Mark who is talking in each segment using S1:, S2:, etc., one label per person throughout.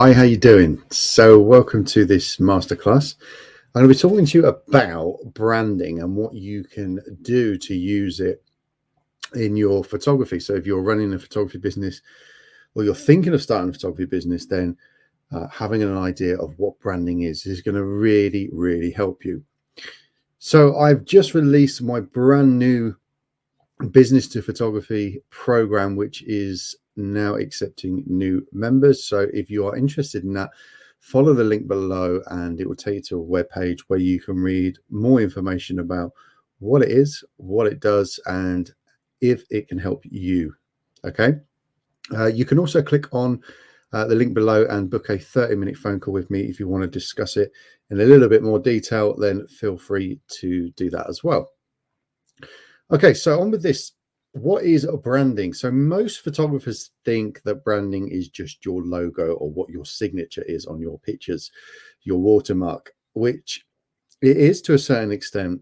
S1: Hi, how you doing? So welcome to this masterclass. I'm going to be talking to you about branding and what you can do to use it in your photography. So if you're running a photography business or you're thinking of starting a photography business, then having an idea of what branding is going to really help you. So I've just released my brand new business to photography program, which is now accepting new members. So if you are interested in that, follow the link below and it will take you to a web page where you can read more information about what it is, what it does, and if it can help you. Okay. You can also click on the link below and book a 30-minute phone call with me if you want to discuss it in a little bit more detail. Then feel free to do that as well. Okay, so on with this. What is branding? So most photographers think that branding is just your logo or what your signature is on your pictures, your watermark, which it is to a certain extent,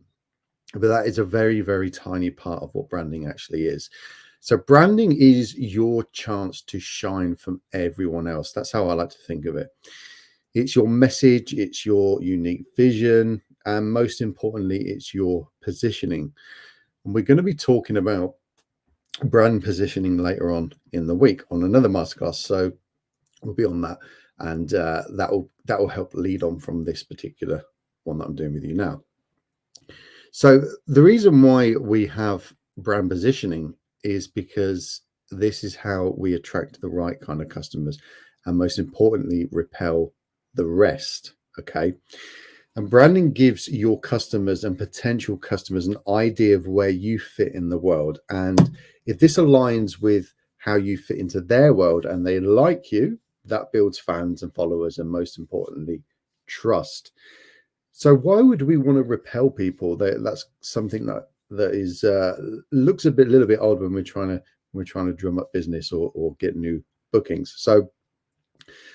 S1: but that is a very tiny part of what branding actually is. So branding is your chance to shine from everyone else. That's how I like to think of it. It's your message, it's your unique vision, and most importantly, it's your positioning. And we're going to be talking about brand positioning later on in the week on another masterclass. So we'll be on that, and that will help lead on from this particular one that I'm doing with you now. So the reason why we have brand positioning is because this is how we attract the right kind of customers, and most importantly, repel the rest. Okay. And branding gives your customers and potential customers an idea of where you fit in the world. And if this aligns with how you fit into their world and they like you, that builds fans and followers, and most importantly, trust. So why would we want to repel people? That's something that is looks a little bit odd when we're trying to drum up business or get new bookings. So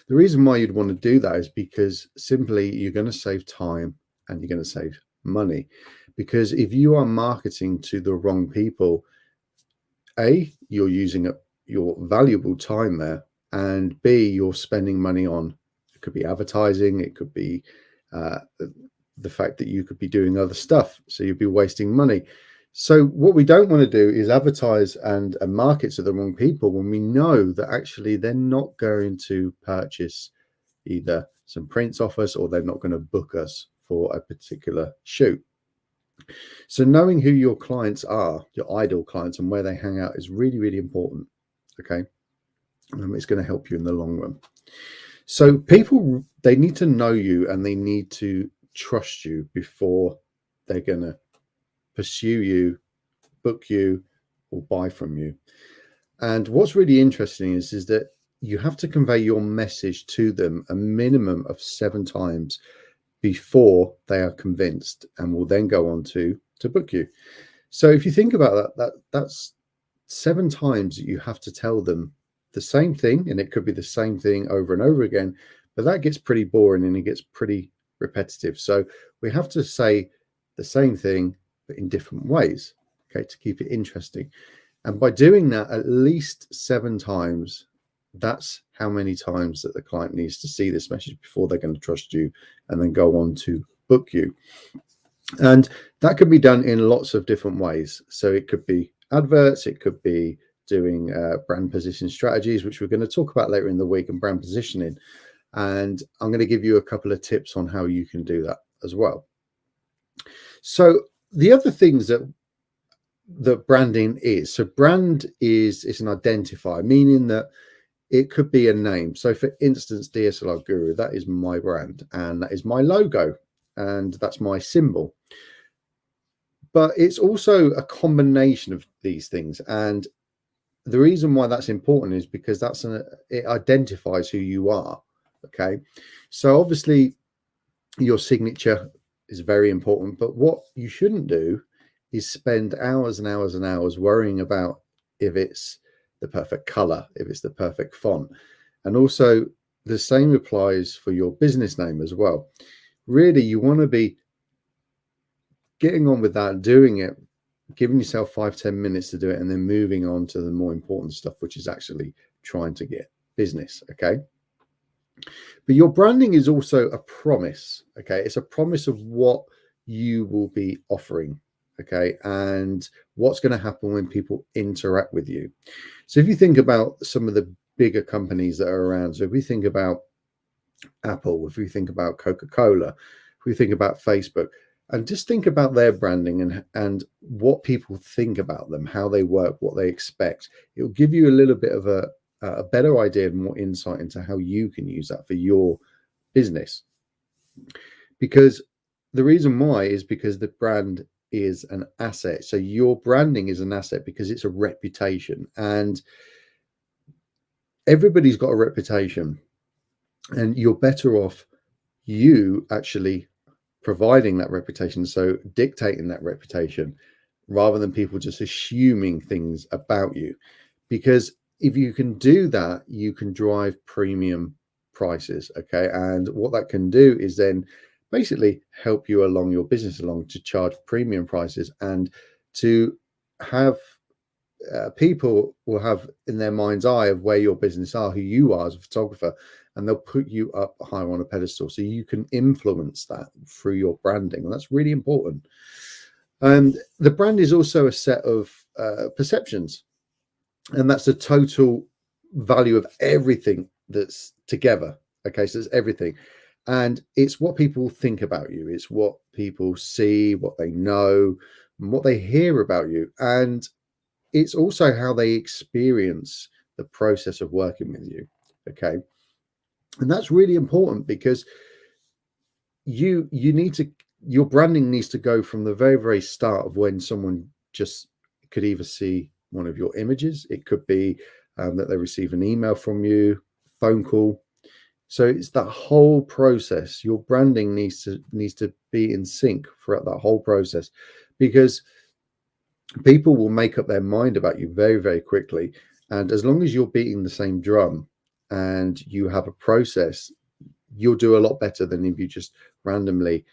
S1: the reason why you'd want to do that is because simply you're going to save time and you're going to save money. Because if you are marketing to the wrong people, A, you're using up your valuable time there, and B, you're spending money on, it could be advertising, it could be the fact that you could be doing other stuff. So you'd be wasting money. So what we don't want to do is advertise and market to the wrong people when we know that actually they're not going to purchase either some prints off us or they're not going to book us for a particular shoot. So knowing who your clients are, your ideal clients, and where they hang out is really important. Okay. It's going to help you in the long run. So people, they need to know you and they need to trust you before they're going to pursue you, book you, or buy from you. And what's really interesting is that you have to convey your message to them a minimum of 7 times before they are convinced and will then go on to book you. So if you think about that's 7 times that you have to tell them the same thing, and it could be the same thing over and over again, but that gets pretty boring and it gets pretty repetitive. So we have to say the same thing but in different ways, okay, to keep it interesting. And by doing that at least 7 times, that's how many times that the client needs to see this message before they're going to trust you and then go on to book you. And that could be done in lots of different ways. So it could be adverts, it could be doing brand position strategies, which we're going to talk about later in the week, and brand positioning. And I'm going to give you a couple of tips on how you can do that as well. So the other things that branding is, so brand is an identifier, meaning that it could be a name. So for instance, DSLR Guru, that is my brand and that is my logo and that's my symbol. But it's also a combination of these things. And the reason why that's important is because it identifies who you are. Okay. So obviously your signature is very important, but what you shouldn't do is spend hours and hours and hours worrying about if it's the perfect color, if it's the perfect font. And also the same applies for your business name as well. Really, you want to be getting on with that, doing it, giving yourself 5-10 minutes to do it, and then moving on to the more important stuff, which is actually trying to get business. Okay. But your branding is also a promise. Okay, it's a promise of what you will be offering. Okay, and what's going to happen when people interact with you. So if you think about some of the bigger companies that are around, so if we think about Apple, if we think about Coca-Cola, if we think about Facebook, and just think about their branding and what people think about them, how they work, what they expect. It will give you a little bit of a better idea and more insight into how you can use that for your business. Because the reason why is because the brand is an asset. So your branding is an asset because it's a reputation, and everybody's got a reputation, and you're better off you actually providing that reputation, so dictating that reputation rather than people just assuming things about you. Because if you can do that, you can drive premium prices. Okay, and what that can do is then basically help you along your business along to charge premium prices and to have people will have in their mind's eye of where your business are, who you are as a photographer, and they'll put you up higher on a pedestal. So you can influence that through your branding, and that's really important. And the brand is also a set of perceptions, and that's the total value of everything that's together. Okay, so it's everything, and it's what people think about you. It's what people see, what they know, and what they hear about you, and it's also how they experience the process of working with you. Okay, and that's really important because you need to, your branding needs to go from the very start of when someone just could either see one of your images, it could be that they receive an email from you, phone call. So it's that whole process. Your branding needs to be in sync throughout that whole process, because people will make up their mind about you very quickly. And as long as you're beating the same drum and you have a process, you'll do a lot better than if you just randomly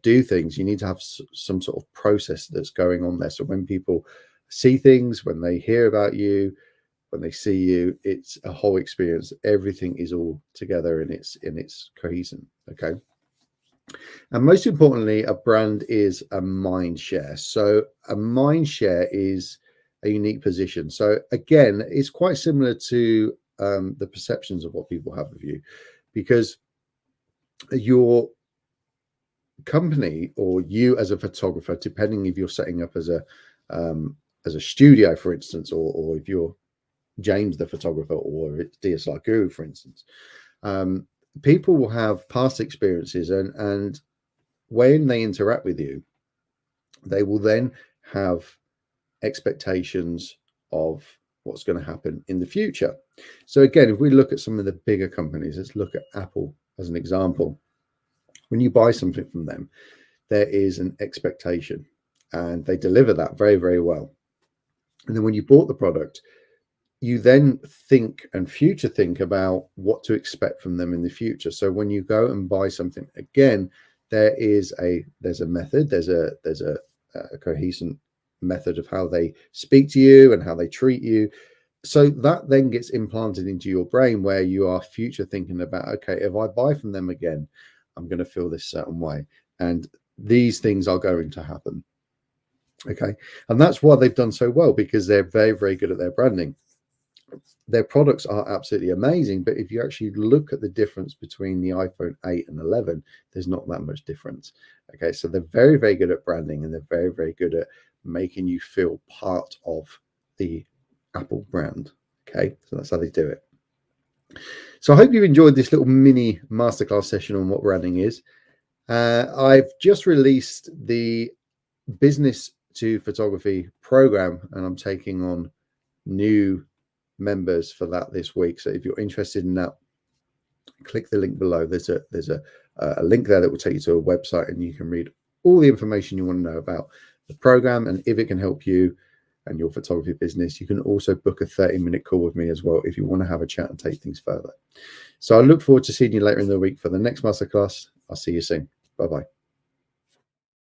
S1: do things. You need to have some sort of process that's going on there. So when people see things, when they hear about you, when they see you, it's a whole experience. Everything is all together and it's cohesion. Okay. And most importantly, a brand is a mind share. So a mind share is a unique position. So again, it's quite similar to the perceptions of what people have of you, because your company or you as a photographer, depending if you're setting up as a studio, for instance, or if you're James the photographer, or it's DSLR Guru, for instance, people will have past experiences, and when they interact with you, they will then have expectations of what's going to happen in the future. So again, if we look at some of the bigger companies, let's look at Apple as an example. When you buy something from them, there is an expectation, and they deliver that very well. And then when you bought the product, you then think and future think about what to expect from them in the future. So when you go and buy something again, there's a method, there's a cohesive method of how they speak to you and how they treat you. So that then gets implanted into your brain, where you are future thinking about, okay, if I buy from them again, I'm going to feel this certain way, and these things are going to happen. Okay, and that's why they've done so well, because they're very good at their branding. Their products are absolutely amazing, but if you actually look at the difference between the iPhone 8 and 11, there's not that much difference. Okay, so they're very good at branding, and they're very good at making you feel part of the Apple brand. Okay, so that's how they do it. So I hope you've enjoyed this little mini masterclass session on what branding is. I've just released the business to photography program, and I'm taking on new members for that this week. So if you're interested in that, click the link below. There's a link there that will take you to a website, and you can read all the information you want to know about the program and if it can help you and your photography business. You can also book a 30-minute call with me as well if you want to have a chat and take things further. So I look forward to seeing you later in the week for the next masterclass. I'll see you soon. Bye-bye.